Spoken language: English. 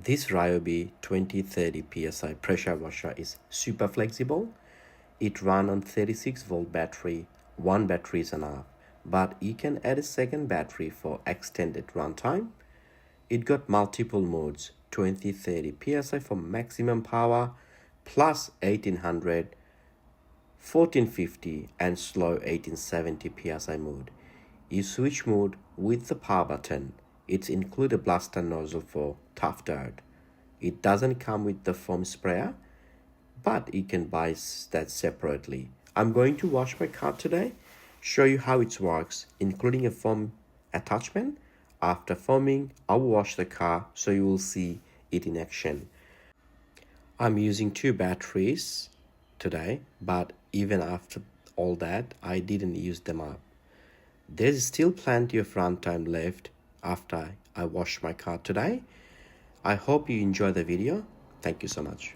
This RYOBI 2030 PSI pressure washer is super flexible. It runs on 36 volt battery. One battery is enough, but you can add a second battery for extended runtime. It got multiple modes, 2030 PSI for maximum power, plus 1800, 1450 and slow 1870 PSI mode. You switch mode with the power button. It's include a blaster nozzle for tough dirt. It doesn't come with the foam sprayer, but you can buy that separately. I'm going to wash my car today, show you how it works, including a foam attachment. After foaming, I'll wash the car so you will see it in action. I'm using 2 batteries today, but even after all that, I didn't use them up. There's still plenty of runtime left after I wash my car today. I hope you enjoy the video. Thank you so much.